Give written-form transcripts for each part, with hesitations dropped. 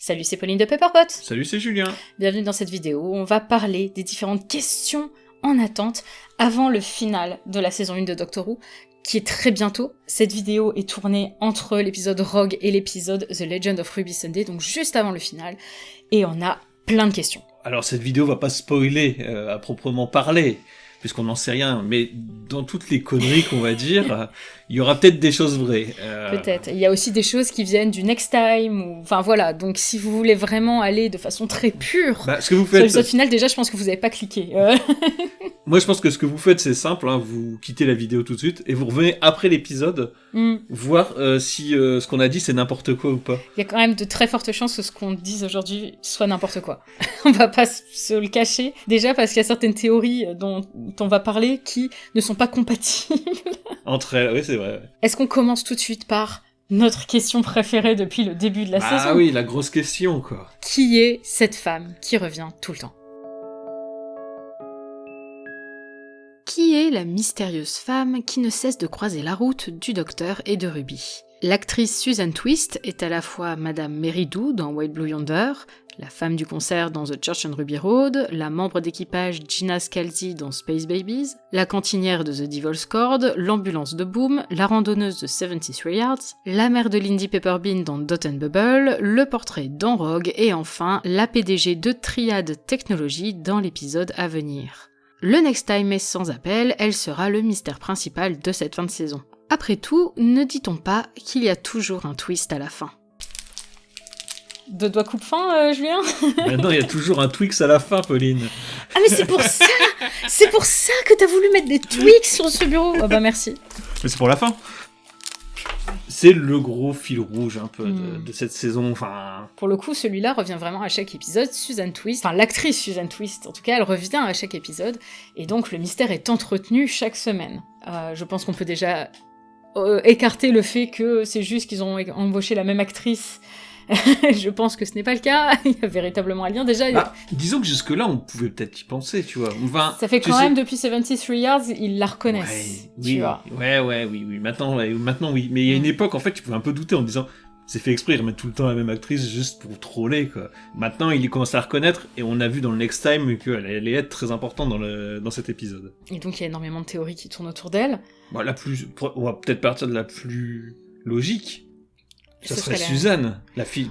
Salut, c'est Pauline de Pepperpot. Salut, c'est Julien. Bienvenue dans cette vidéo où on va parler des différentes questions en attente avant le final de la saison 1 de Doctor Who, qui est très bientôt. Cette vidéo est tournée entre l'épisode Rogue et l'épisode The Legend of Ruby Sunday, donc juste avant le final, et on a plein de questions. Alors cette vidéo va pas spoiler à proprement parler, puisqu'on n'en sait rien, mais dans toutes les conneries qu'on va dire, il y aura peut-être des choses vraies. Peut-être. Il y a aussi des choses qui viennent du Next Time, ou... enfin voilà, donc si vous voulez vraiment aller de façon très pure ce que vous sur faites... l'épisode final, déjà je pense que vous n'avez pas cliqué. Moi je pense que ce que vous faites c'est simple, hein, vous quittez la vidéo tout de suite, et vous revenez après l'épisode, voir si ce qu'on a dit c'est n'importe quoi ou pas. Il y a quand même de très fortes chances que ce qu'on dise aujourd'hui soit n'importe quoi. On va pas se le cacher, déjà parce qu'il y a certaines théories dont on va parler qui ne sont pas compatibles. Entre elles, oui c'est vrai. Est-ce qu'on commence tout de suite par notre question préférée depuis le début de la saison? Ah oui, la grosse question quoi. Qui est cette femme qui revient tout le temps? Qui est la mystérieuse femme qui ne cesse de croiser la route du Docteur et de Ruby? L'actrice Susan Twist est à la fois Madame Meridoux dans White Blue Yonder, la femme du concert dans The Church on Ruby Road, la membre d'équipage Gina Scalzi dans Space Babies, la cantinière de The Devil's Cord, l'ambulance de Boom, la randonneuse de 73 Yards, la mère de Lindy Pepperbean dans Dot and Bubble, le portrait dans Rogue et enfin la PDG de Triad Technologies dans l'épisode à venir. Le Next Time est sans appel, elle sera le mystère principal de cette fin de saison. Après tout, ne dit-on pas qu'il y a toujours un twist à la fin? Deux doigts coupe-fin, Julien? Maintenant, il y a toujours un Twix à la fin, Pauline. Ah mais c'est pour ça! C'est pour ça que t'as voulu mettre des Twix sur ce bureau! Oh bah merci. Mais c'est pour la fin. C'est le gros fil rouge un peu de cette saison, enfin... Pour le coup, celui-là revient vraiment à chaque épisode. Susan Twist, enfin l'actrice Susan Twist, en tout cas, elle revient à chaque épisode. Et donc le mystère est entretenu chaque semaine. Je pense qu'on peut déjà écarter le fait que c'est juste qu'ils ont embauché la même actrice. Je pense que ce n'est pas le cas, il y a véritablement un lien déjà. Disons que jusque-là, on pouvait peut-être y penser, tu vois. Enfin, ça fait quand même depuis 73 Yards, ils la reconnaissent, tu vois. Oui. Maintenant, oui. Mais il y a une époque, en fait, tu pouvais un peu douter en disant, c'est fait exprès, ils remettent tout le temps la même actrice juste pour troller, quoi. Maintenant, il commence à la reconnaître, et on a vu dans le Next Time qu'elle allait être très importante dans cet épisode. Et donc, il y a énormément de théories qui tournent autour d'elle. On va peut-être partir de la plus logique. Ça serait Suzanne,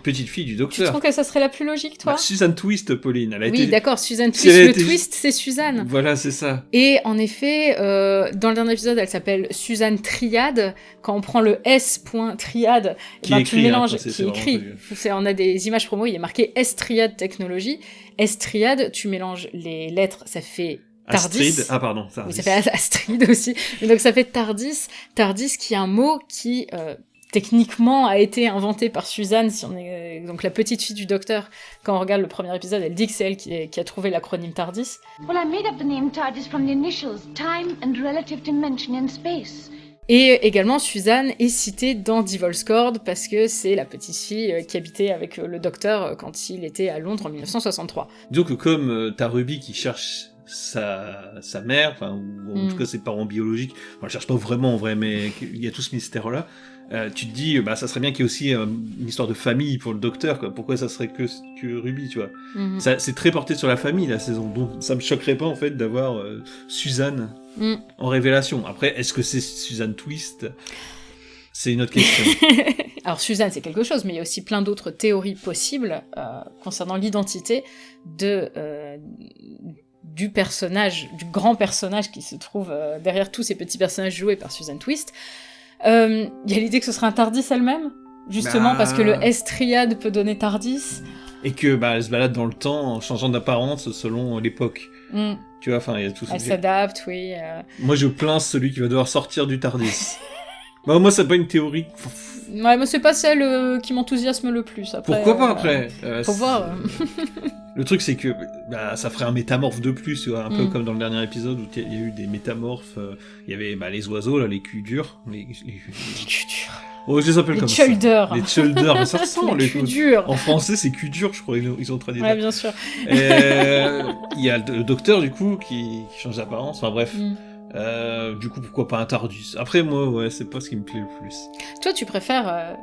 petite fille du Docteur. Tu trouves que ça serait la plus logique, toi? Susan Twist, Pauline. Elle a oui, été... d'accord, Susan Twist, twist, c'est Suzanne. Voilà, c'est ça. Et en effet, dans le dernier épisode, elle s'appelle Suzanne Triad. Quand on prend le S.Triad, tu mélanges... qui est écrit. On a des images promo, il est marqué S-Triad Technology. S-Triad, tu mélanges les lettres, ça fait... Tardis. Astrid. Ah pardon, Tardis. Oui, ça fait Astrid aussi. Et donc ça fait Tardis. Tardis qui est un mot qui... techniquement a été inventé par Suzanne, si on est donc la petite fille du Docteur. Quand on regarde le premier épisode, elle dit que c'est elle qui a trouvé l'acronyme TARDIS. Well, I made up the name TARDIS from the initials, time and relative dimension in space. Et également, Suzanne est citée dans Devil's Cord parce que c'est la petite fille qui habitait avec le Docteur quand il était à Londres en 1963. Donc comme t'as Ruby qui cherche sa mère, enfin, ou en tout cas ses parents biologiques, on le cherche pas vraiment en vrai, mais il y a tout ce mystère-là. Tu te dis, ça serait bien qu'il y ait aussi une histoire de famille pour le Docteur, quoi. Pourquoi ça serait que Ruby, tu vois. C'est très porté sur la famille, la saison, donc ça me choquerait pas, en fait, d'avoir Suzanne en révélation. Après, est-ce que c'est Susan Twist? C'est une autre question. Alors, Suzanne, c'est quelque chose, mais il y a aussi plein d'autres théories possibles concernant l'identité du personnage, du grand personnage qui se trouve derrière tous ces petits personnages joués par Susan Twist. Il y a l'idée que ce serait un TARDIS elle-même, justement parce que le S-Triad peut donner TARDIS. Et que elle se balade dans le temps en changeant d'apparence selon l'époque. Tu vois, enfin, il y a tout ça. Elle s'adapte, oui. Moi, je plains celui qui va devoir sortir du TARDIS. Moi, c'est pas une théorie. Ouais, moi, c'est pas celle qui m'enthousiasme le plus. Après, pourquoi pas, après faut voir. Le truc, c'est que ça ferait un métamorphe de plus, tu vois, un peu comme dans le dernier épisode où il y a eu des métamorphes. Il y avait les oiseaux, là, les culs durs. Les culs durs. Oh, je les appelle comme ça. Les tchulders. Ça ressemble, les culs durs. En français, c'est culs durs, je crois, ils ont traduit. Ouais, bien sûr. Il y a le Docteur, du coup, qui change d'apparence. Enfin, bref. Mm. Du coup, pourquoi pas un Tardis? Après, moi, ouais, c'est pas ce qui me plaît le plus. Toi, tu préfères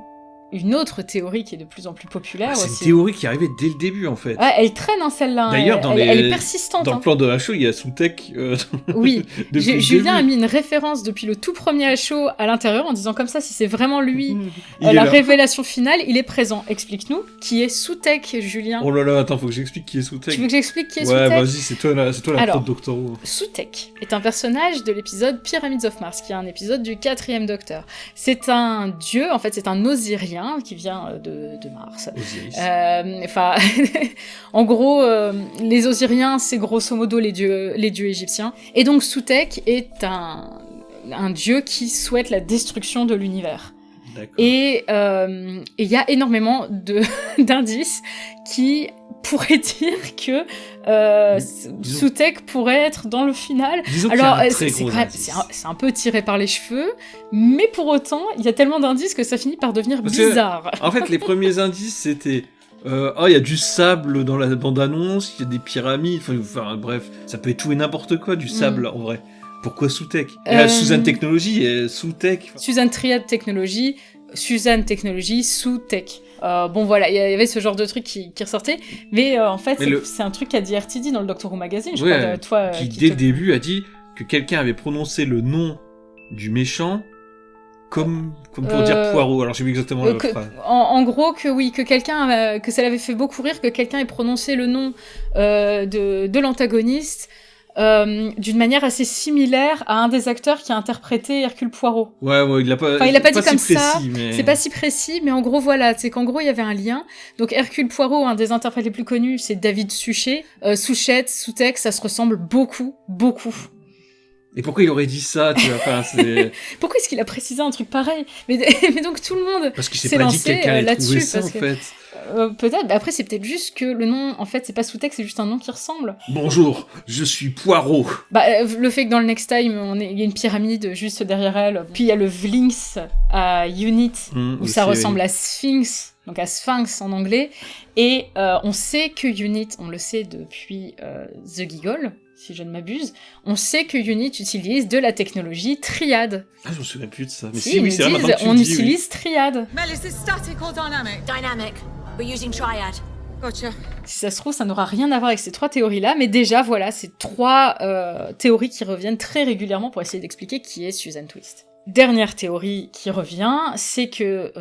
une autre théorie qui est de plus en plus populaire C'est aussi. une théorie qui arrivait dès le début, en fait. Ouais, elle traîne, hein, celle-là. D'ailleurs, elle est persistante. Dans le plan de H.O., il y a Soutech. Oui, depuis Julien a mis une référence depuis le tout premier show à l'intérieur en disant comme ça, si c'est vraiment lui, Il est la là. révélation finale, il est présent. Explique-nous qui est Soutech, Julien. Oh là là, attends, faut que j'explique qui est Soutech. Tu veux que j'explique qui est Ouais, Soutech? vas-y, c'est toi la Alors, prod Doctor Who. Soutech est un personnage de l'épisode Pyramids of Mars, qui est un épisode du 4e Docteur. C'est un dieu, en fait, c'est un Osirien qui vient de Mars. Osiris. Enfin, en gros, les Osiriens, c'est grosso modo les dieux égyptiens. Et donc Soutech est un dieu qui souhaite la destruction de l'univers. D'accord. Et il y a énormément d'indices qui pourraient dire que Disons- Soutech pourrait être dans le final. Disons Alors, qu'il y a un très c'est gros quand même- indice. c'est un peu tiré par les cheveux, mais pour autant, il y a tellement d'indices que ça finit par devenir Parce que- bizarre. En fait, les premiers indices, c'était... il y a du sable dans la bande-annonce, il y a des pyramides, enfin bref, ça peut être tout et n'importe quoi, du sable, en vrai. Pourquoi Soutech? Et la Suzanne Technology, et Soutech... Suzanne Triad Technology, Suzanne Technology, Soutech. Bon voilà, il y avait ce genre de truc qui ressortait, mais en fait Mais c'est un truc qu'a dit RTD dans le Doctor Who Magazine, je Ouais, crois, toi. qui qui dès te- le début a dit que quelqu'un avait prononcé le nom du méchant comme pour dire Poirot. Alors j'ai vu exactement la que- phrase. en gros que oui, que quelqu'un, que ça l'avait fait beaucoup rire, que quelqu'un ait prononcé le nom de l'antagoniste d'une manière assez similaire à un des acteurs qui a interprété Hercule Poirot. Ouais, il l'a pas. Enfin, il l'a pas dit si comme ça, précis, mais... C'est pas si précis, mais en gros, voilà, c'est qu'en gros, il y avait un lien. Donc, Hercule Poirot, un des interprètes les plus connus, c'est David Suchet. Souchette, Soutech, ça se ressemble beaucoup, beaucoup. Et pourquoi il aurait dit ça, tu vois, enfin, c'est... Pourquoi est-ce qu'il a précisé un truc pareil mais donc, tout le monde Parce qu'il s'est s'est pas dit que lancé quelqu'un allait trouver là-dessus, ça, en parce que- fait. peut-être, mais après, c'est peut-être juste que le nom, en fait, c'est pas Soutech, c'est juste un nom qui ressemble. Bonjour, je suis Poirot. Bah, le fait que dans le Next Time, il y a une pyramide juste derrière elle, puis il y a le Vlinx à Unit, où ça ressemble à Sphinx, donc à Sphinx en anglais, et on sait que Unit, on le sait depuis The Giggle, si je ne m'abuse, on sait que Unit utilise de la technologie Triad. Ah, je me souviens plus de ça. Mais Si, si, ils oui, nous c'est vrai, disent, maintenant que tu on le dis, utilise Triad. Mel, is this static or dynamic? Dynamic. We're using Triad. Gotcha. Si ça se trouve, ça n'aura rien à voir avec ces trois théories-là, mais déjà, voilà, c'est trois théories qui reviennent très régulièrement pour essayer d'expliquer qui est Susan Twist. Dernière théorie qui revient, c'est que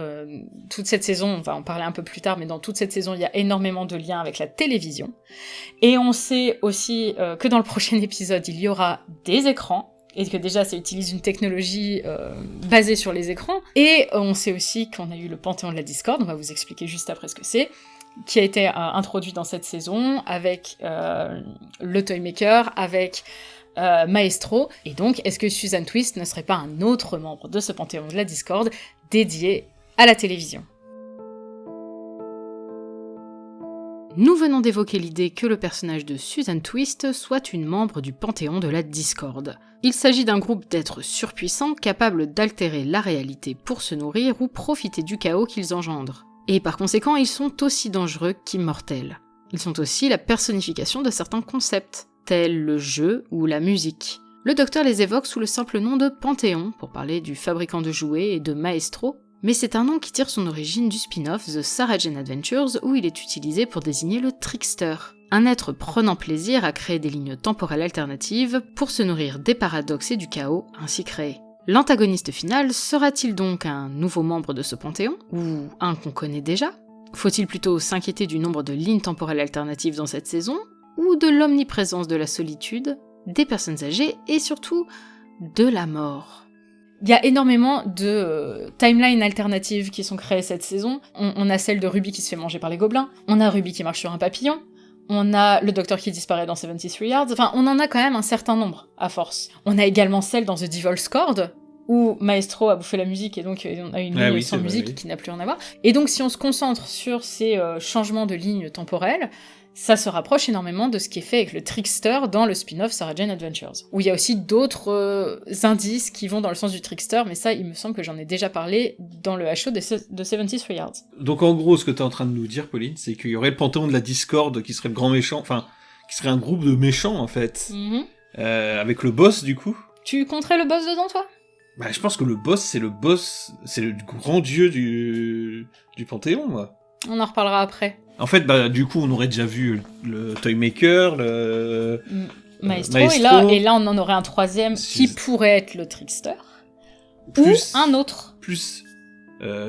toute cette saison, on va en parler un peu plus tard, mais dans toute cette saison, il y a énormément de liens avec la télévision. Et on sait aussi que dans le prochain épisode, il y aura des écrans, et que déjà, ça utilise une technologie basée sur les écrans. Et on sait aussi qu'on a eu le Panthéon de la Discorde, on va vous expliquer juste après ce que c'est, qui a été introduit dans cette saison avec le Toymaker, avec Maestro. Et donc, est-ce que Susan Twist ne serait pas un autre membre de ce Panthéon de la Discorde dédié à la télévision? Nous venons d'évoquer l'idée que le personnage de Susan Twist soit une membre du Panthéon de la Discorde. Il s'agit d'un groupe d'êtres surpuissants capables d'altérer la réalité pour se nourrir ou profiter du chaos qu'ils engendrent. Et par conséquent, ils sont aussi dangereux qu'immortels. Ils sont aussi la personnification de certains concepts, tels le jeu ou la musique. Le Docteur les évoque sous le simple nom de Panthéon, pour parler du fabricant de jouets et de Maestro, mais c'est un nom qui tire son origine du spin-off The Sarah Jane Adventures, où il est utilisé pour désigner le trickster, un être prenant plaisir à créer des lignes temporelles alternatives pour se nourrir des paradoxes et du chaos ainsi créés. L'antagoniste final sera-t-il donc un nouveau membre de ce panthéon, ou un qu'on connaît déjà? Faut-il plutôt s'inquiéter du nombre de lignes temporelles alternatives dans cette saison, ou de l'omniprésence de la solitude, des personnes âgées et surtout de la mort? Il y a énormément de timelines alternatives qui sont créées cette saison. On a celle de Ruby qui se fait manger par les gobelins, on a Ruby qui marche sur un papillon, on a le Docteur qui disparaît dans 73 Yards, enfin on en a quand même un certain nombre, à force. On a également celle dans The Devil's Cord, où Maestro a bouffé la musique et donc on a une ligne sans musique qui n'a plus rien à voir. Et donc si on se concentre sur ces changements de lignes temporelles, ça se rapproche énormément de ce qui est fait avec le Trickster dans le spin-off Sarah Jane Adventures, où il y a aussi d'autres indices qui vont dans le sens du Trickster, mais ça, il me semble que j'en ai déjà parlé dans le HO de 73 Yards. Donc en gros, ce que t'es en train de nous dire, Pauline, c'est qu'il y aurait le Panthéon de la Discorde qui serait le grand méchant, enfin, qui serait un groupe de méchants, en fait, avec le boss, du coup. Tu compterais le boss dedans, toi? Bah, je pense que le boss, c'est le grand dieu du Panthéon, moi. On en reparlera après. En fait, bah, du coup, on aurait déjà vu le Toymaker, le... Maestro, Maestro. Et là, on en aurait un troisième qui pourrait être le Trickster. Plus, Ou un autre. Plus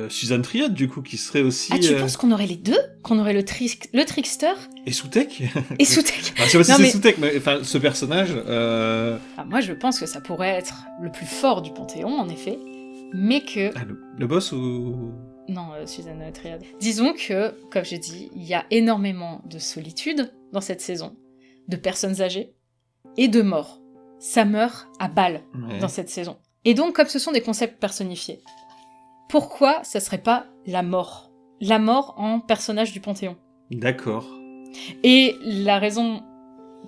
Suzanne Triad, du coup, qui serait aussi... Ah, tu penses qu'on aurait les deux? Qu'on aurait le Trickster Et Soutek. et Soutek? Je sais pas si Non, c'est mais- Soutek, mais enfin, ce personnage... Ah, moi, je pense que ça pourrait être le plus fort du Panthéon, en effet. Mais que... Ah, le boss ou... Non, Suzanne Triad. Disons que, comme j'ai dit, il y a énormément de solitude dans cette saison, de personnes âgées et de morts. Ça meurt à balles Ouais. dans cette saison. Et donc, comme ce sont des concepts personnifiés, pourquoi ça serait pas la mort? La mort en personnage du Panthéon. D'accord. Et la raison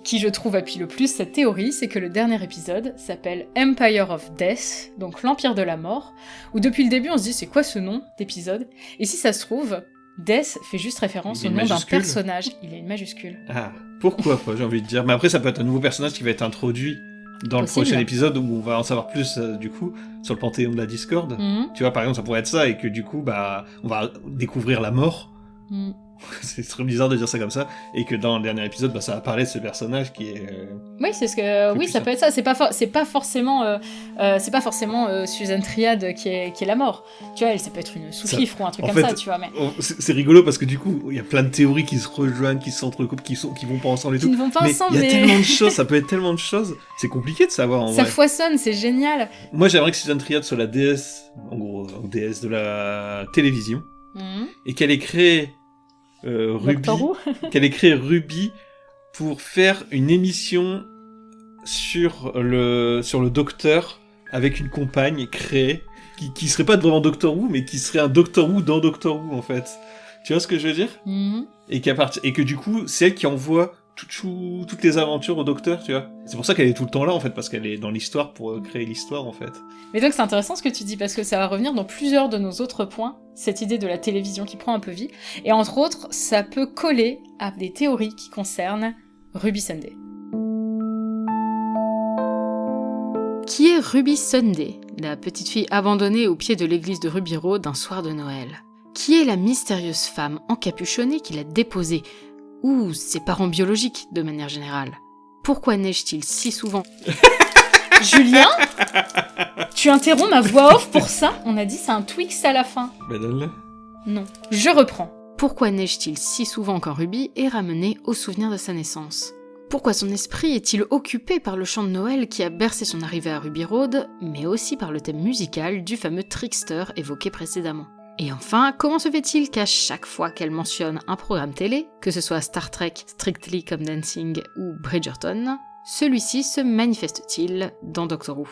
qui, je trouve, appuie le plus cette théorie, c'est que le dernier épisode s'appelle Empire of Death, donc l'Empire de la Mort, où depuis le début on se dit c'est quoi ce nom d'épisode? Et si ça se trouve, Death fait juste référence Il au est nom d'un majuscule. personnage. Il a une majuscule. Ah, pourquoi pas, j'ai envie de dire. Mais après, ça peut être un nouveau personnage qui va être introduit dans Possible. le prochain épisode, où on va en savoir plus, du coup, sur le Panthéon de la Discorde. Mhm. Tu vois, par exemple, ça pourrait être ça, et que du coup, bah, on va découvrir la mort. Mhm. C'est très bizarre de dire ça comme ça, et que dans le dernier épisode, bah, ça va parler de ce personnage qui est... Oui, c'est ce que. Plus Oui, ça puissant. peut être ça. C'est pas forcément. Suzanne Triad qui est la mort. Tu vois, ça peut être une sous-fifre ou un truc en comme fait, ça, tu vois. Mais C'est rigolo parce que du coup, il y a plein de théories qui se rejoignent, qui s'entrecoupent, qui vont pas ensemble et qui tout. ne vont pas Mais ensemble. il y a Mais tellement de choses, ça peut être tellement de choses. C'est compliqué de savoir en ça vrai. foisonne, c'est génial. Moi, j'aimerais que Suzanne Triad soit la déesse, en gros, déesse de la télévision, Mhm. et qu'elle ait créé Ruby, Doctor Who. qu'elle ait créé Ruby pour faire une émission sur le Docteur avec une compagne créée qui serait pas vraiment Doctor Who, mais qui serait un Doctor Who dans Doctor Who en fait. Tu vois ce que je veux dire? Mhm. Et que du coup, c'est elle qui envoie toutes les aventures au Docteur, tu vois. C'est pour ça qu'elle est tout le temps là en fait, parce qu'elle est dans l'histoire pour créer l'histoire en fait. Mais donc c'est intéressant ce que tu dis parce que ça va revenir dans plusieurs de nos autres points, cette idée de la télévision qui prend un peu vie, et entre autres, ça peut coller à des théories qui concernent Ruby Sunday. Qui est Ruby Sunday, la petite fille abandonnée au pied de l'église de Ruby Road un soir de Noël? Qui est la mystérieuse femme encapuchonnée qui l'a déposée? Ou ses parents biologiques, de manière générale? Pourquoi neige-t-il si souvent? Julien, tu interromps ma voix off pour ça? On a dit c'est un Twix à la fin. Ben donne-le. Non. Je reprends. Pourquoi neige-t-il si souvent quand Ruby est ramenée au souvenir de sa naissance? Pourquoi son esprit est-il occupé par le chant de Noël qui a bercé son arrivée à Ruby Road, mais aussi par le thème musical du fameux Trickster évoqué précédemment? Et enfin, comment se fait-il qu'à chaque fois qu'elle mentionne un programme télé, que ce soit Star Trek, Strictly Come Dancing ou Bridgerton, celui-ci se manifeste-t-il dans Doctor Who?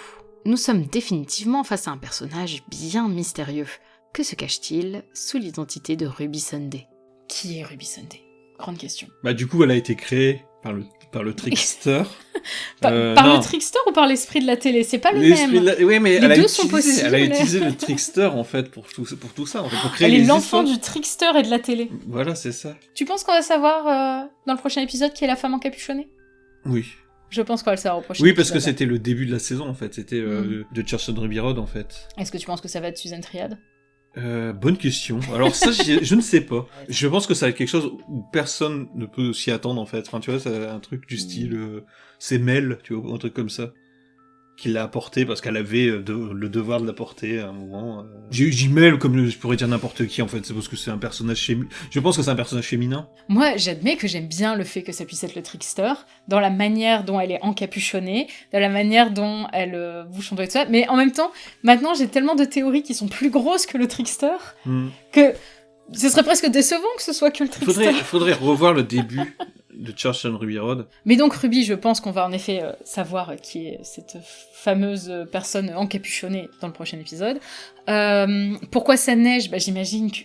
Nous sommes définitivement face à un personnage bien mystérieux. Que se cache-t-il sous l'identité de Ruby Sunday? Qui est Ruby Sunday? Grande question. Bah du coup, elle a été créée par le Trickster. Par non. le Trickster ou par l'esprit de la télé? C'est pas le L'esprit même. de la- Oui, mais Les elle a deux sont utilisé, elle a possibles. utilisé le Trickster en fait pour tout ça, en fait, pour créer Elle est les l'enfant histoires. du Trickster et de la télé. Voilà, c'est ça. Tu penses qu'on va savoir dans le prochain épisode qui est la femme encapuchonnée? Oui. Je pense qu'on va le savoir au prochain Oui, épisode. parce que c'était le début de la saison en fait. C'était de Church on Ruby Road en fait. Est-ce que tu penses que ça va être Suzanne Triad? Bonne question. Alors ça, je ne sais pas. Je pense que ça va être quelque chose où personne ne peut s'y attendre en fait. Enfin, tu vois, c'est un truc du style, c'est Mel, tu vois, un truc comme ça, qui l'a apporté parce qu'elle avait le devoir de l'apporter à un moment. J'y Mel comme je pourrais dire n'importe qui en fait. C'est parce que c'est un personnage Je pense que c'est un personnage féminin. Moi, j'admets que j'aime bien le fait que ça puisse être le Trickster, dans la manière dont elle est encapuchonnée, dans la manière dont elle bouge son doigt et tout ça, mais en même temps, maintenant j'ai tellement de théories qui sont plus grosses que le Trickster, que ce serait presque décevant que ce soit que le Trickster. Faudrait revoir le début de Church on Ruby Road. Mais donc Ruby, je pense qu'on va en effet savoir qui est cette fameuse personne encapuchonnée dans le prochain épisode. Pourquoi ça neige? Bah, j'imagine que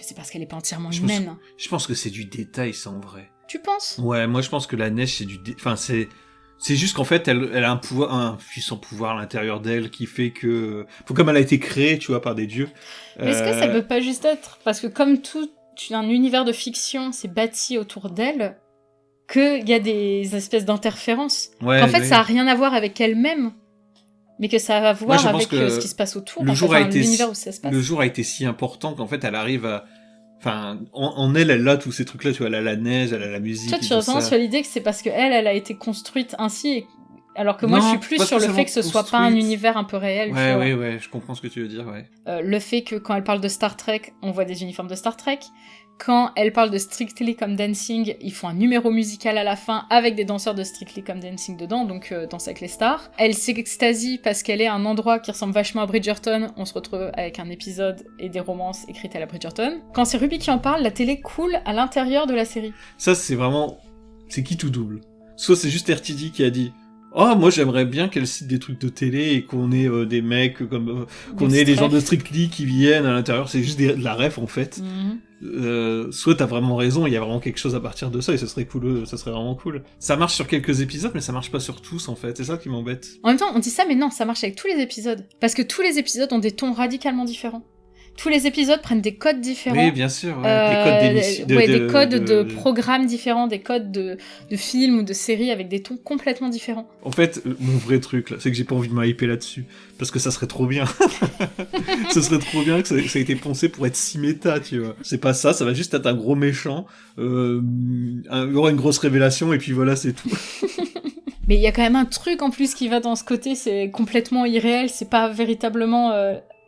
c'est parce qu'elle est pas entièrement humaine. Je pense que c'est du détail, ça, en vrai. Tu penses? Ouais, moi je pense que la neige, c'est Enfin, c'est juste qu'en fait, elle a un puissant pouvoir à l'intérieur d'elle qui fait que... Comme elle a été créée, tu vois, par des dieux... Mais est-ce que ça peut pas juste être... Parce que comme tout un univers de fiction s'est bâti autour d'elle, qu'il y a des espèces d'interférences. Ouais, En fait, oui. ça a rien à voir avec elle-même. mais que ça a à Moi, voir je pense avec que ce qui se passe autour, le jour a été l'univers où ça se passe. Le jour a été si important qu'en fait, elle arrive à... Enfin, en elle a tous ces trucs-là, tu vois, elle a la neige, elle a la musique. Toi, tu as tendance sur l'idée que c'est parce qu'elle a été construite ainsi, alors que Non, moi, je suis plus pas sur le fait que ce soit pas un construite. univers un peu réel. tu vois. Ouais, je comprends ce que tu veux dire, ouais. Le fait que quand elle parle de Star Trek, on voit des uniformes de Star Trek. Quand elle parle de Strictly Come Dancing, ils font un numéro musical à la fin avec des danseurs de Strictly Come Dancing dedans, donc Danse avec les stars. Elle s'extasie parce qu'elle est à un endroit qui ressemble vachement à Bridgerton. On se retrouve avec un épisode et des romances écrites à la Bridgerton. Quand c'est Ruby qui en parle, la télé coule à l'intérieur de la série. Ça, c'est vraiment... C'est qui tout double. Soit c'est juste RTD qui a dit... Oh, moi j'aimerais bien qu'elle cite des trucs de télé et qu'on ait des mecs comme... qu'on ait des gens de Strictly qui viennent à l'intérieur, c'est juste de la ref en fait. Soit t'as vraiment raison, il y a vraiment quelque chose à partir de ça et ça serait cool, ça serait vraiment cool. Ça marche sur quelques épisodes mais ça marche pas sur tous en fait, c'est ça qui m'embête. En même temps, on dit ça mais non, ça marche avec tous les épisodes. Parce que tous les épisodes ont des tons radicalement différents. Tous les épisodes prennent des codes différents. Oui, bien sûr, ouais. Des codes d'émission. Des codes de programmes différents, des codes de films ou de séries avec des tons complètement différents. En fait, mon vrai truc, là, c'est que j'ai pas envie de m'hyper là-dessus. Parce que ça serait trop bien. Ce serait trop bien que ça ait été pensé pour être si méta, tu vois. C'est pas ça, ça va juste être un gros méchant, il y aura une grosse révélation, et puis voilà, c'est tout. Mais il y a quand même un truc en plus qui va dans ce côté, c'est complètement irréel, c'est pas véritablement...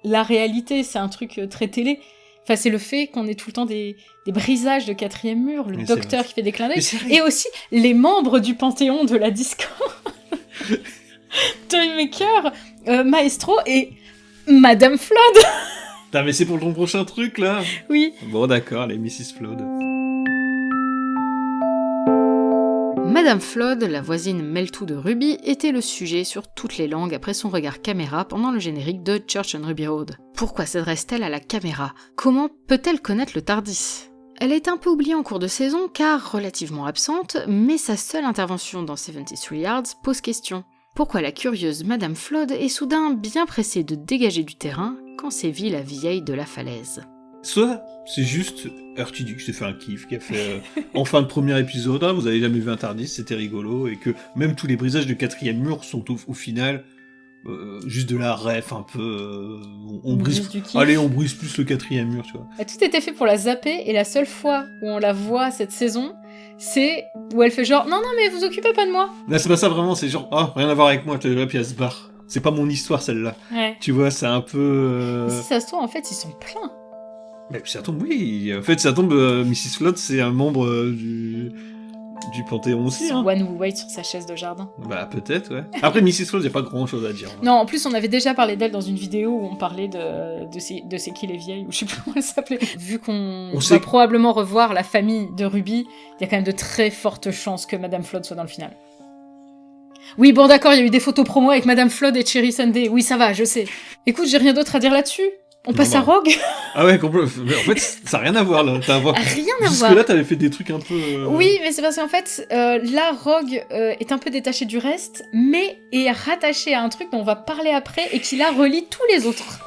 la réalité, c'est un truc très télé. Enfin, c'est le fait qu'on ait tout le temps des brisages de quatrième mur, le docteur qui fait des clins d'œil, et aussi les membres du panthéon de la disco. Toymaker, Maestro et Madame Flood. Putain, mais c'est pour ton prochain truc, là? Oui. Bon, d'accord, allez, Mrs. Flood. Madame Flood, la voisine Meltou de Ruby, était le sujet sur toutes les langues après son regard caméra pendant le générique de Church on Ruby Road. Pourquoi s'adresse-t-elle à la caméra? Comment peut-elle connaître le TARDIS? Elle a été un peu oubliée en cours de saison car relativement absente, mais sa seule intervention dans 73 Yards pose question. Pourquoi la curieuse Madame Flood est soudain bien pressée de dégager du terrain quand sévit la vieille de la falaise? Soit c'est juste RTD qui s'est fait un kiff, qui a fait en fin de premier épisode, vous avez jamais vu un TARDIS, c'était rigolo, et que même tous les brisages de quatrième mur sont au final juste de la ref un peu... on brise du kiff. Allez, on brise plus le quatrième mur, tu vois. Tout était fait pour la zapper, et la seule fois où on la voit cette saison, c'est où elle fait genre « Non, mais vous occupez pas de moi !» Là, c'est pas ça vraiment, c'est genre « Oh, rien à voir avec moi, puis elle se barre. » C'est pas mon histoire, celle-là. Ouais. Tu vois, c'est un peu... Si ça se trouve, en fait, ils sont pleins. Mais ça tombe, oui. En fait, ça tombe, Mrs. Flood, c'est un membre du Panthéon aussi. Hein. One who wait sur sa chaise de jardin. Bah, peut-être, ouais. Après, Mrs. Flood, y a pas grand-chose à dire. Non, en plus, on avait déjà parlé d'elle dans une vidéo où on parlait de c'est qui les vieilles, ou je sais plus comment elle s'appelait. Vu qu'on va probablement revoir la famille de Ruby, il y a quand même de très fortes chances que Madame Flood soit dans le final. Oui, bon, d'accord, il y a eu des photos promo avec Madame Flood et Cherry Sunday. Oui, ça va, je sais. Écoute, j'ai rien d'autre à dire là-dessus. On passe à Rogue. Ah ouais, complètement. Mais en fait, ça n'a rien à voir, là. Rien à voir. Jusque-là, t'avais fait des trucs un peu... Oui, mais c'est parce qu'en fait, là, Rogue est un peu détaché du reste, mais est rattaché à un truc dont on va parler après et qui, là, relie tous les autres.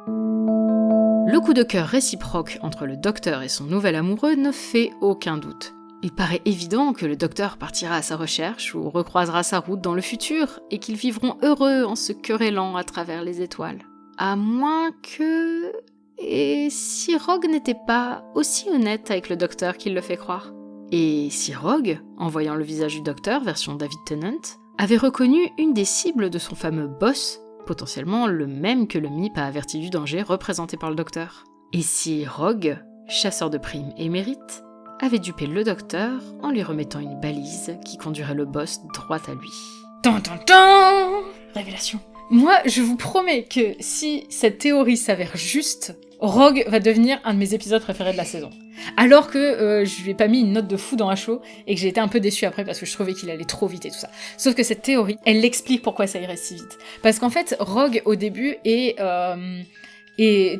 Le coup de cœur réciproque entre le docteur et son nouvel amoureux ne fait aucun doute. Il paraît évident que le docteur partira à sa recherche ou recroisera sa route dans le futur et qu'ils vivront heureux en se querellant à travers les étoiles. À moins que... Et si Rogue n'était pas aussi honnête avec le docteur qu'il le fait croire? Et si Rogue, en voyant le visage du docteur version David Tennant, avait reconnu une des cibles de son fameux boss, potentiellement le même que le MIP a averti du danger représenté par le docteur? Et si Rogue, chasseur de primes et mérite, avait dupé le docteur en lui remettant une balise qui conduirait le boss droit à lui. Tan tan tan ! Révélation. Moi, je vous promets que si cette théorie s'avère juste, Rogue va devenir un de mes épisodes préférés de la saison. Alors que je lui ai pas mis une note de fou dans HO et que j'ai été un peu déçue après parce que je trouvais qu'il allait trop vite et tout ça. Sauf que cette théorie, elle explique pourquoi ça irait si vite. Parce qu'en fait, Rogue, au début,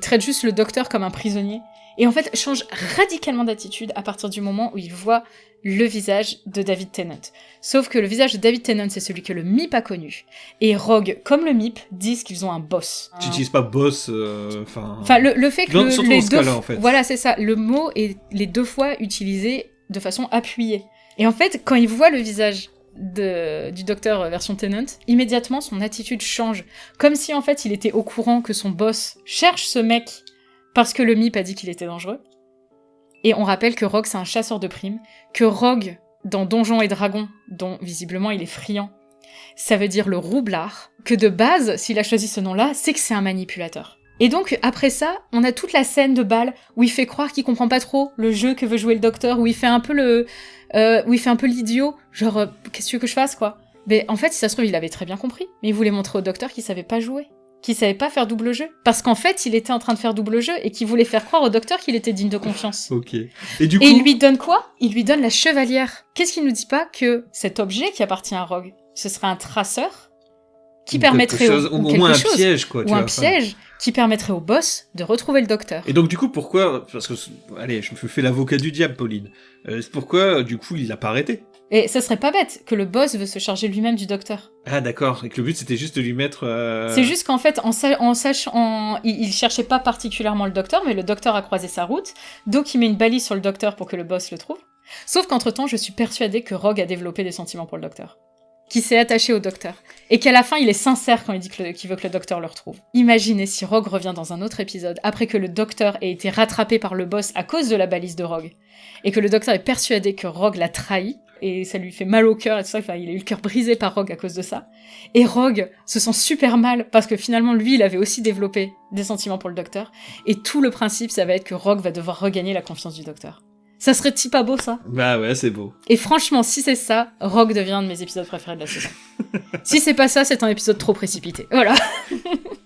traite juste le docteur comme un prisonnier. Et en fait, change radicalement d'attitude à partir du moment où il voit le visage de David Tennant. Sauf que le visage de David Tennant, c'est celui que le MIP a connu. Et Rogue, comme le MIP, disent qu'ils ont un boss. Tu n'utilises pas boss, Enfin, le fait que surtout les dans ce deux... cas-là, en fait. Voilà, c'est ça. Le mot est les deux fois utilisé de façon appuyée. Et en fait, quand il voit le visage du docteur version Tennant, immédiatement son attitude change. Comme si en fait il était au courant que son boss cherche ce mec parce que le MIP a dit qu'il était dangereux. Et on rappelle que Rogue c'est un chasseur de primes, que Rogue, dans Donjons et Dragons, dont visiblement il est friand, ça veut dire le roublard, que de base, s'il a choisi ce nom-là, c'est que c'est un manipulateur. Et donc, après ça, on a toute la scène de bal où il fait croire qu'il comprend pas trop le jeu que veut jouer le docteur, où il fait un peu l'idiot, genre, qu'est-ce que tu veux que je fasse, quoi? Mais en fait, si ça se trouve, il avait très bien compris, mais il voulait montrer au docteur qu'il savait pas jouer, qu'il savait pas faire double jeu. Parce qu'en fait, il était en train de faire double jeu et qu'il voulait faire croire au docteur qu'il était digne de confiance. Ok. Et du coup... Et il lui donne quoi? Il lui donne la chevalière. Qu'est-ce qu'il nous dit pas que cet objet qui appartient à Rogue, ce serait un traceur qui permettrait au moins un piège, quoi. Ou un piège qui permettrait au boss de retrouver le docteur. Et donc, du coup, pourquoi... Parce que, allez, je me fais l'avocat du diable, Pauline. Pourquoi, du coup, il l'a pas arrêté? Et ça serait pas bête que le boss veut se charger lui-même du docteur. Ah, d'accord. Et que le but, c'était juste de lui mettre... C'est juste qu'en fait, il cherchait pas particulièrement le docteur, mais le docteur a croisé sa route, donc il met une balise sur le docteur pour que le boss le trouve. Sauf qu'entre-temps, je suis persuadée que Rogue a développé des sentiments pour le docteur. Qui s'est attaché au docteur. Et qu'à la fin, il est sincère quand il dit qu'il veut que le docteur le retrouve. Imaginez si Rogue revient dans un autre épisode, après que le docteur ait été rattrapé par le boss à cause de la balise de Rogue, et que le docteur est persuadé que Rogue l'a trahi, et ça lui fait mal au cœur, et tout ça, enfin, il a eu le cœur brisé par Rogue à cause de ça. Et Rogue se sent super mal, parce que finalement, lui, il avait aussi développé des sentiments pour le docteur, et tout le principe, ça va être que Rogue va devoir regagner la confiance du docteur. Ça serait-il pas beau, ça? Bah ouais, c'est beau. Et franchement, si c'est ça, Rogue devient un de mes épisodes préférés de la saison. Si c'est pas ça, c'est un épisode trop précipité. Voilà.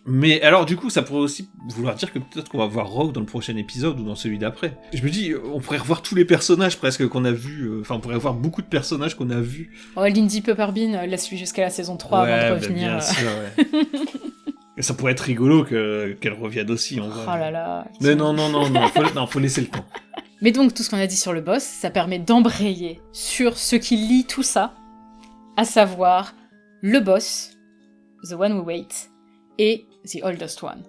Mais alors, du coup, ça pourrait aussi vouloir dire que peut-être qu'on va voir Rogue dans le prochain épisode ou dans celui d'après. Je me dis, on pourrait revoir tous les personnages presque qu'on a vus. Enfin, on pourrait voir beaucoup de personnages qu'on a vus. Oh, Lindy Pepperbean, laisse-lui jusqu'à la saison 3 avant de revenir. Bien sûr, ouais. Et ça pourrait être rigolo qu'elle revienne aussi, en vrai. Oh là là. Mais non, faut laisser le temps. Mais donc, tout ce qu'on a dit sur le boss, ça permet d'embrayer sur ce qui lie tout ça, à savoir le boss, The One We Wait, et The Oldest One.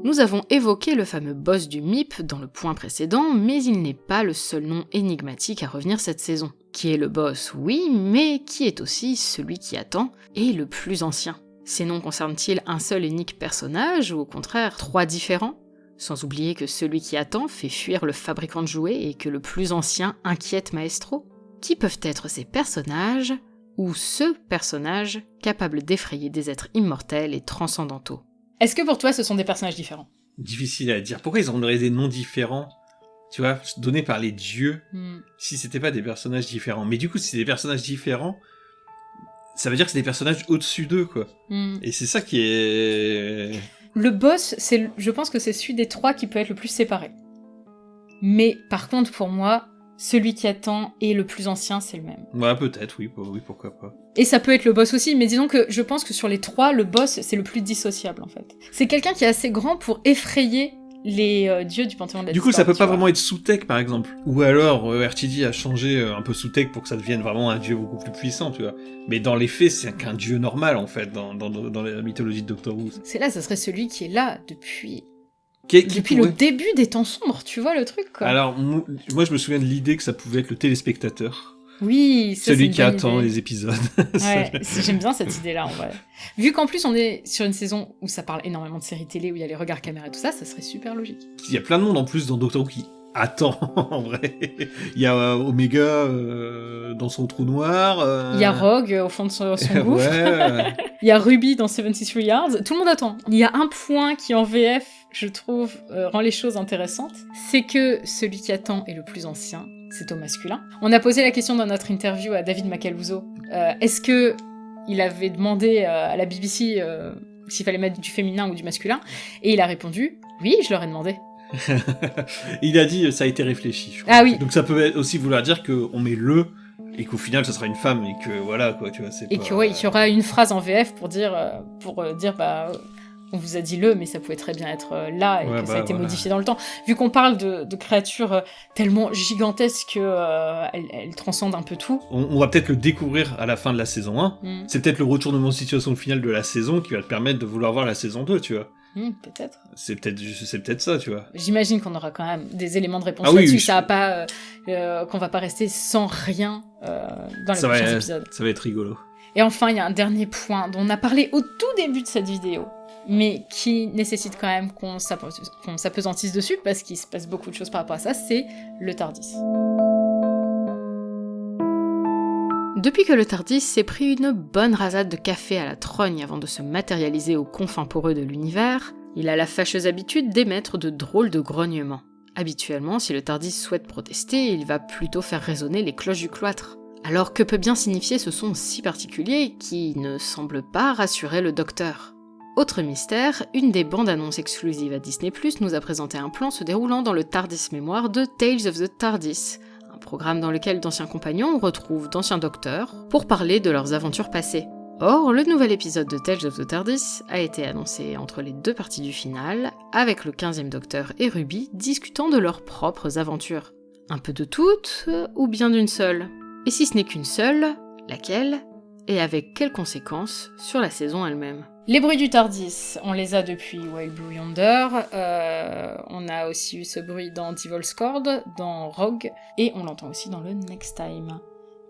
Nous avons évoqué le fameux boss du MIP dans le point précédent, mais il n'est pas le seul nom énigmatique à revenir cette saison. Qui est le boss, oui, mais qui est aussi celui qui attend, et le plus ancien. Ces noms concernent-ils un seul et unique personnage, ou au contraire 3 différents ? Sans oublier que celui qui attend fait fuir le fabricant de jouets et que le plus ancien inquiète Maestro. Qui peuvent être ces personnages, ou ce personnage capable d'effrayer des êtres immortels et transcendantaux? Est-ce que pour toi ce sont des personnages différents? Difficile à dire. Pourquoi ils auraient des noms différents, tu vois, donnés par les dieux, si c'était pas des personnages différents? Mais du coup, si c'est des personnages différents, ça veut dire que c'est des personnages au-dessus d'eux, quoi. Et c'est ça qui est... Le boss, je pense que c'est celui des 3 qui peut être le plus séparé. Mais par contre, pour moi, celui qui attend et le plus ancien, c'est le même. Ouais, peut-être, oui, pourquoi pas. Et ça peut être le boss aussi, mais disons que je pense que sur les 3, le boss, c'est le plus dissociable, en fait. C'est quelqu'un qui est assez grand pour effrayer les dieux du Panthéon de la Du coup, ça peut pas vraiment être sous-tech, par exemple. Ou alors, RTD a changé un peu sous-tech pour que ça devienne vraiment un dieu beaucoup plus puissant, tu vois. Mais dans les faits, c'est qu'un dieu normal, en fait, dans la mythologie de Doctor Who. C'est là, ça serait celui qui est là depuis Depuis le début des temps sombres, tu vois le truc, quoi. Alors, moi, je me souviens de l'idée que ça pouvait être le téléspectateur. Oui, ça, celui qui attend les épisodes. Ouais, j'aime bien cette idée-là, en vrai. Vu qu'en plus, on est sur une saison où ça parle énormément de séries télé, où il y a les regards caméra et tout ça, ça serait super logique. Il y a plein de monde, en plus, dans Doctor Who qui attend, en vrai. Il y a Omega dans son trou noir. Il y a Rogue au fond de son gouffre. Ouais. Il y a Ruby dans 73 Yards. Tout le monde attend. Il y a un point qui, en VF, je trouve, rend les choses intéressantes. C'est que celui qui attend est le plus ancien. C'est au masculin. On a posé la question dans notre interview à David Macaluso. Est-ce que il avait demandé à la BBC s'il fallait mettre du féminin ou du masculin? Et il a répondu « Oui, je leur ai demandé ». Il a dit ça a été réfléchi. Je crois. Ah oui. Donc ça peut aussi vouloir dire qu'on met le et qu'au final ça sera une femme et que voilà quoi, tu vois. Et qu'il y aura une phrase en VF pour dire bah on vous a dit le, mais ça pouvait très bien être là, et que ça a été modifié dans le temps. Vu qu'on parle de créatures tellement gigantesques qu'elles transcendent un peu tout. On va peut-être le découvrir à la fin de la saison 1. C'est peut-être le retournement de situation finale de la saison qui va te permettre de vouloir voir la saison 2, tu vois. Peut-être. C'est peut-être ça, tu vois. J'imagine qu'on aura quand même des éléments de réponse Ah oui, là-dessus. oui, Ça va pas, qu'on va pas rester sans rien dans les prochains épisodes. Ça va être rigolo. Et enfin, il y a un dernier point dont on a parlé au tout début de cette vidéo, mais qui nécessite quand même qu'on s'apesantisse dessus, parce qu'il se passe beaucoup de choses par rapport à ça, c'est le TARDIS. Depuis que le TARDIS s'est pris une bonne rasade de café à la trogne avant de se matérialiser aux confins poreux de l'univers, il a la fâcheuse habitude d'émettre de drôles de grognements. Habituellement, si le TARDIS souhaite protester, il va plutôt faire résonner les cloches du cloître. Alors que peut bien signifier ce son si particulier qui ne semble pas rassurer le docteur ? Autre mystère, une des bandes annonces exclusives à Disney+, nous a présenté un plan se déroulant dans le TARDIS mémoire de Tales of the TARDIS, un programme dans lequel d'anciens compagnons retrouvent d'anciens docteurs pour parler de leurs aventures passées. Or, le nouvel épisode de Tales of the TARDIS a été annoncé entre les deux parties du final, avec le 15e docteur et Ruby discutant de leurs propres aventures. Un peu de toutes, ou bien d'une seule ? Et si ce n'est qu'une seule, laquelle ? Et avec quelles conséquences sur la saison elle-même ? Les bruits du TARDIS, on les a depuis Wild Blue Yonder, on a aussi eu ce bruit dans Devil's Cord, dans Rogue, et on l'entend aussi dans le Next Time.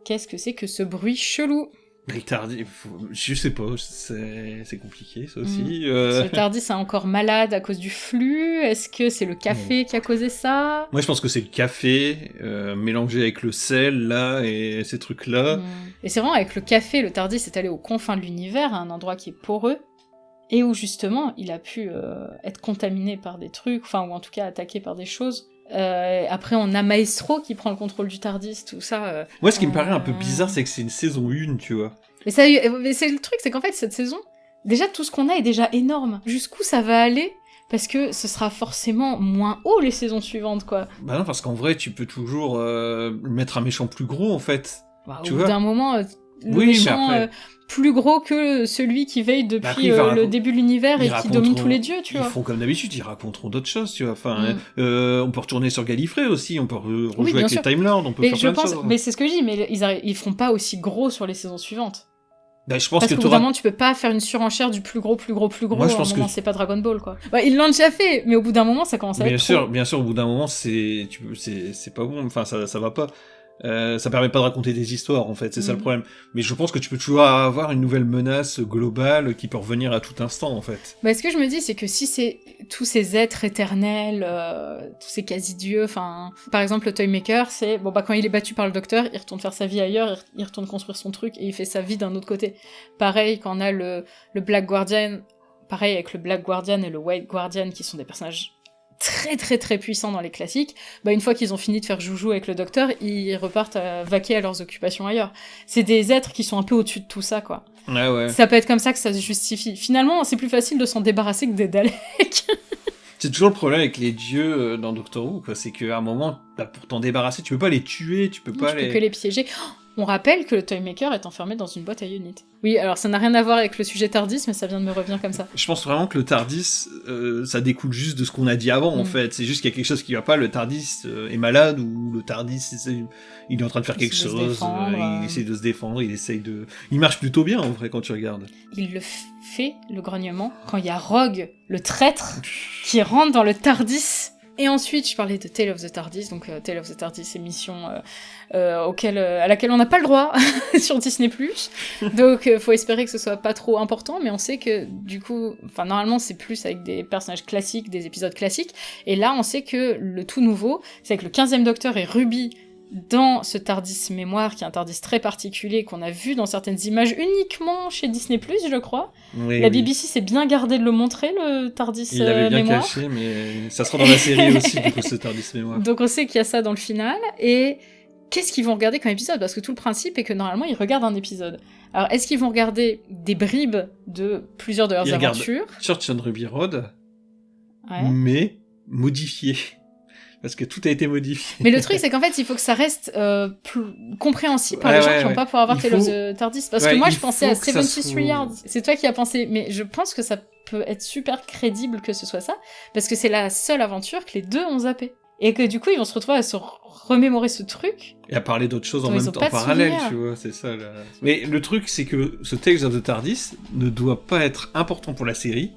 Qu'est-ce que c'est que ce bruit chelou ? Le TARDIS, je sais pas, c'est compliqué ça aussi. Ce TARDIS est encore malade à cause du flux. Est-ce que c'est le café qui a causé ça ? Moi je pense que c'est le café mélangé avec le sel là et ces trucs-là. Et c'est vraiment avec le café, le TARDIS est allé aux confins de l'univers, à un endroit qui est poreux, et où justement il a pu être contaminé par des trucs, ou en tout cas attaqué par des choses. Après on a Maestro qui prend le contrôle du TARDIS, tout ça. Moi ce qui me paraît un peu bizarre, c'est que c'est une saison 1, tu vois. Mais c'est le truc, c'est qu'en fait cette saison, déjà tout ce qu'on a est déjà énorme. Jusqu'où ça va aller ? Parce que ce sera forcément moins haut les saisons suivantes, quoi. Bah non, parce qu'en vrai tu peux toujours mettre un méchant plus gros en fait. Au bout d'un moment, le méchant plus gros que celui qui veille depuis le début de l'univers et qui domine tous les dieux, tu vois. Ils font comme d'habitude, ils raconteront d'autres choses, tu vois. On peut retourner sur Gallifrey aussi, on peut rejouer avec les Time Lords, on peut faire plein de choses. Mais c'est ce que je dis, mais ils feront pas aussi gros sur les saisons suivantes. Bah, je pense parce qu'au bout d'un moment, tu peux pas faire une surenchère du plus gros. Moi, je pense que c'est pas Dragon Ball, quoi. Bah, ils l'ont déjà fait, mais au bout d'un moment, ça commence à être trop. Bien sûr, au bout d'un moment, c'est pas bon, enfin, ça va pas. Ça permet pas de raconter des histoires, en fait, c'est ça le problème. Mais je pense que tu peux toujours avoir une nouvelle menace globale qui peut revenir à tout instant, en fait. Bah, ce que je me dis, c'est que si c'est tous ces êtres éternels, tous ces quasi-dieux, par exemple, le Toymaker, c'est, quand il est battu par le docteur, il retourne faire sa vie ailleurs, il retourne construire son truc, et il fait sa vie d'un autre côté. Pareil, quand on a le Black Guardian, pareil avec le Black Guardian et le White Guardian, qui sont des personnages très très très puissants dans les classiques, une fois qu'ils ont fini de faire joujou avec le docteur, ils repartent à vaquer à leurs occupations ailleurs. C'est des êtres qui sont un peu au-dessus de tout ça, quoi. Ouais. Ça peut être comme ça que ça se justifie. Finalement, c'est plus facile de s'en débarrasser que des Daleks. C'est toujours le problème avec les dieux dans Doctor Who, quoi. C'est qu'à un moment, pour t'en débarrasser, tu peux pas les tuer, tu peux pas tu peux que les piéger. On rappelle que le Toymaker est enfermé dans une boîte à unit. Oui, alors ça n'a rien à voir avec le sujet TARDIS, mais ça vient de me revenir comme ça. Je pense vraiment que le TARDIS, ça découle juste de ce qu'on a dit avant, en fait. C'est juste qu'il y a quelque chose qui va pas, le TARDIS est malade, ou le TARDIS, il est en train de faire quelque chose, il essaie de se défendre, il marche plutôt bien, en vrai, quand tu regardes. Il le fait, le grognement, quand il y a Rogue, le traître, qui rentre dans le TARDIS. Et ensuite, je parlais de Tale of the TARDIS, donc Tale of the TARDIS, émission à laquelle on n'a pas le droit sur Disney+. Donc, faut espérer que ce soit pas trop important, mais on sait que, du coup, normalement, c'est plus avec des personnages classiques, des épisodes classiques, et là, on sait que le tout nouveau, c'est avec le 15e Docteur et Ruby dans ce TARDIS mémoire, qui est un TARDIS très particulier, qu'on a vu dans certaines images uniquement chez Disney+, je crois. Oui, la BBC s'est bien gardée de le montrer, le TARDIS mémoire. Il l'avait bien caché, mais ça sera dans la série aussi, du coup, ce TARDIS mémoire. Donc on sait qu'il y a ça dans le final, et qu'est-ce qu'ils vont regarder comme épisode ? Parce que tout le principe est que normalement, ils regardent un épisode. Alors, est-ce qu'ils vont regarder des bribes de plusieurs de leurs aventures ? Church and Ruby Road, mais modifié. Parce que tout a été modifié. Mais le truc, c'est qu'en fait, il faut que ça reste compréhensible par les gens qui vont pas pouvoir avoir Tale of the TARDIS. Parce que moi, je pensais à 73 Yards. C'est toi qui as pensé. Mais je pense que ça peut être super crédible que ce soit ça. Parce que c'est la seule aventure que les deux ont zappé. Et que du coup, ils vont se retrouver à se remémorer ce truc. Et à parler d'autres choses en même temps, en parallèle, tu vois, c'est ça. Là. Mais le truc, c'est que ce Tales of the TARDIS ne doit pas être important pour la série.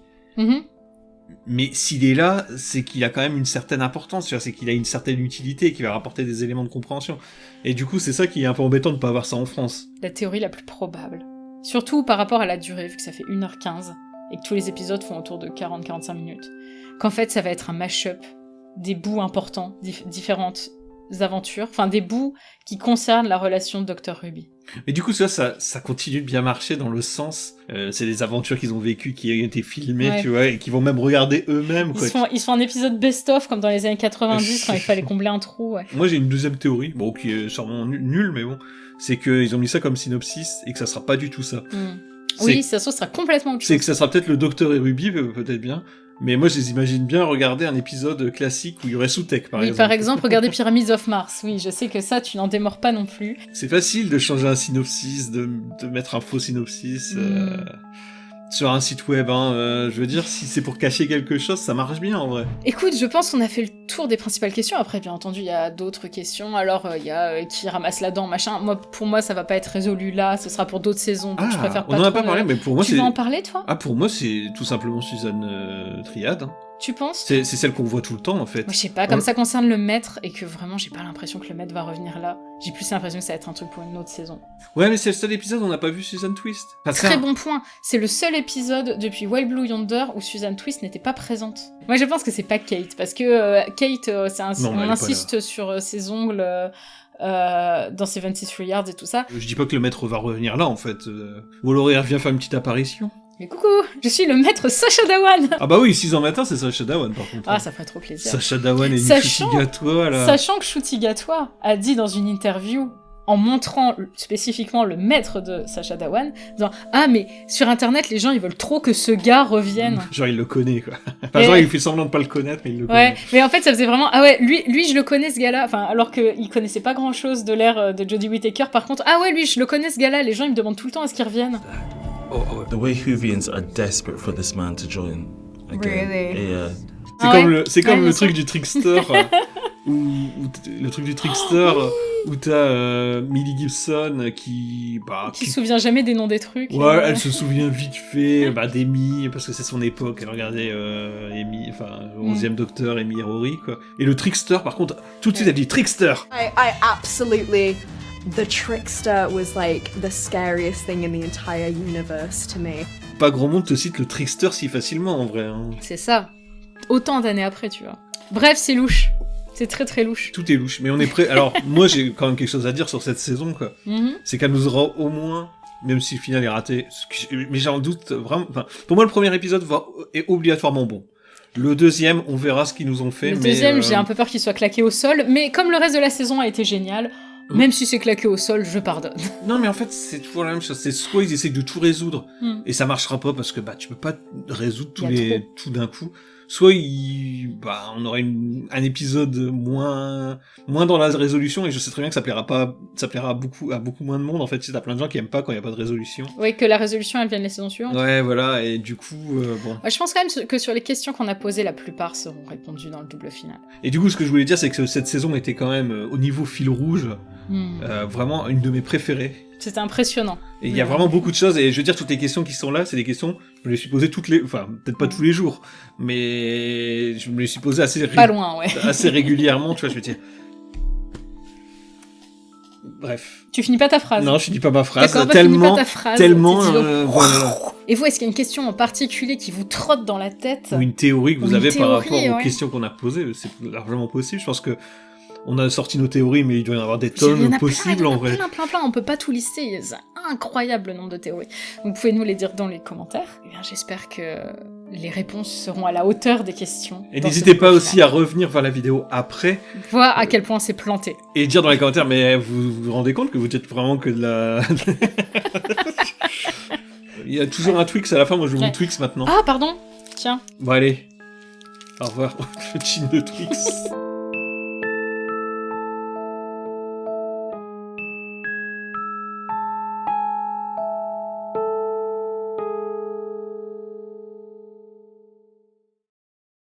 Mais s'il est là, c'est qu'il a quand même une certaine importance, tu vois, c'est qu'il a une certaine utilité, qu'il va rapporter des éléments de compréhension. Et du coup, c'est ça qui est un peu embêtant de pas avoir ça en France. La théorie la plus probable. Surtout par rapport à la durée, vu que ça fait 1h15, et que tous les épisodes font autour de 40-45 minutes. Qu'en fait, ça va être un mash-up des bouts importants, différentes aventures, enfin des bouts qui concernent la relation de Dr. Ruby. Mais du coup, ça continue de bien marcher dans le sens, c'est des aventures qu'ils ont vécues, qui ont été filmées, tu vois, et qui vont même regarder eux-mêmes. Ils se font un épisode best-of, comme dans les années 90, quand il fallait combler un trou, ouais. Moi, j'ai une deuxième théorie, bon, qui est sûrement nulle, mais bon, c'est qu'ils ont mis ça comme synopsis, et que ça sera pas du tout ça. Oui, ça sera complètement autre chose. C'est que ça sera peut-être le Docteur et Ruby, peut-être bien, mais moi, je les imagine bien regarder un épisode classique où il y aurait Soutek, par exemple. Oui, par exemple, regarder Pyramids of Mars. Oui, je sais que ça, tu n'en démords pas non plus. C'est facile de changer un synopsis, de mettre un faux synopsis sur un site web. Je veux dire, si c'est pour cacher quelque chose, ça marche bien, en vrai. Écoute, je pense qu'on a fait le tour des principales questions. Après, bien entendu, il y a d'autres questions. Alors, il y a qui ramasse la dent, machin. Pour moi, ça va pas être résolu là. Ce sera pour d'autres saisons, donc je préfère pas. On en a pas parlé, mais pour moi, tu veux en parler, toi? Pour moi, c'est tout simplement Suzanne Triad. Tu penses? C'est celle qu'on voit tout le temps, en fait. Moi, je sais pas, comme ça concerne le maître, et que vraiment, j'ai pas l'impression que le maître va revenir là. J'ai plus l'impression que ça va être un truc pour une autre saison. Ouais, mais c'est le seul épisode où on n'a pas vu Susan Twist. Très bon point. C'est le seul épisode depuis Wild Blue Yonder où Susan Twist n'était pas présente. Moi, je pense que c'est pas Kate, parce que Kate, on insiste sur ses ongles dans 73 Yards et tout ça. Je dis pas que le maître va revenir là, en fait. Ou alors il revient faire une petite apparition. Mais coucou, je suis le maître Sacha Dhawan. Ah bah oui, 6 ans matin, c'est Sacha Dhawan, par contre. Ah, ça ferait trop plaisir. Sacha Dhawan et Ncuti Gatwa, là. Sachant que Ncuti Gatwa a dit dans une interview, en montrant spécifiquement le maître de Sacha Dhawan, disant « Ah, mais sur Internet, les gens, ils veulent trop que ce gars revienne. » Genre, il le connaît, quoi. Enfin, genre, il fait semblant de pas le connaître, mais il le connaît. Ouais, mais en fait, ça faisait vraiment... Ah ouais, lui, je le connais, ce gars-là. Enfin, alors qu'il connaissait pas grand-chose de l'ère de Jodie Whittaker. Par contre, ah ouais, lui, je le connais, ce gars-là. Les gens, ils me demandent tout le temps à ce qu'il revienne. The Wayhoovians are desperate for this man to join again. Really? Yeah. C'est comme le truc du trickster, le truc du trickster où t'as Millie Gibson qui se souvient jamais des noms des trucs. Ouais, elle se souvient vite fait d'Amy parce que c'est son époque. Elle regardait Amy, enfin 11e Docteur, Amy et Rory, quoi. Et le trickster, par contre, tout de suite elle dit trickster. I absolutely. The trickster was like the scariest thing in the entire universe to me. Pas grand monde te cite le trickster si facilement, en vrai. Hein. C'est ça. Autant d'années après, tu vois. Bref, c'est louche. C'est très très louche. Tout est louche, mais on est prêt. Alors, moi, j'ai quand même quelque chose à dire sur cette saison, quoi. C'est qu'elle nous aura au moins, même si le final est raté, mais j'en doute vraiment. Enfin, pour moi, le premier épisode est obligatoirement bon. Le deuxième, on verra ce qu'ils nous ont fait. Le deuxième, j'ai un peu peur qu'il soit claqué au sol, mais comme le reste de la saison a été génial, même si c'est claqué au sol, je pardonne. Non, mais en fait, c'est toujours la même chose. C'est soit ils essayent de tout résoudre, et ça marchera pas parce que tu peux pas résoudre tout d'un coup. Soit on aurait un épisode moins dans la résolution, et je sais très bien que ça plaira à beaucoup moins de monde. En fait, si t'as plein de gens qui aiment pas quand il y a pas de résolution. Oui, que la résolution elle vienne les saisons suivantes. Ouais, voilà, et du coup, bon. Je pense quand même que sur les questions qu'on a posées, la plupart seront répondues dans le double final. Et du coup, ce que je voulais dire, c'est que cette saison était quand même, au niveau fil rouge, vraiment une de mes préférées. C'était impressionnant. Et il y a vraiment beaucoup de choses, et je veux dire, toutes les questions qui sont là, c'est des questions, je me les suis posées enfin, peut-être pas tous les jours, mais je me les suis posées pas loin, ouais. assez régulièrement, tu vois, je veux dire. Bref. Tu finis pas ta phrase. Non, je finis pas ma phrase. D'accord, tellement, pas ta phrase, voilà. Et vous, est-ce qu'il y a une question en particulier qui vous trotte dans la tête? Ou une théorie que vous avez par rapport aux questions qu'on a posées, c'est largement possible, je pense que on a sorti nos théories, mais il doit y en avoir des tonnes possibles, en vrai. Plein, on peut pas tout lister, c'est incroyable le nombre de théories. Vous pouvez nous les dire dans les commentaires. Eh bien, j'espère que les réponses seront à la hauteur des questions. Et n'hésitez pas aussi à revenir vers la vidéo après. Voir à quel point c'est planté. Et dire dans les commentaires, mais vous vous rendez compte que vous dites vraiment que de la... Il y a toujours un Twix à la fin, moi je veux mon Twix maintenant. Ah, pardon. Tiens. Bon allez, au revoir, le chin de Twix.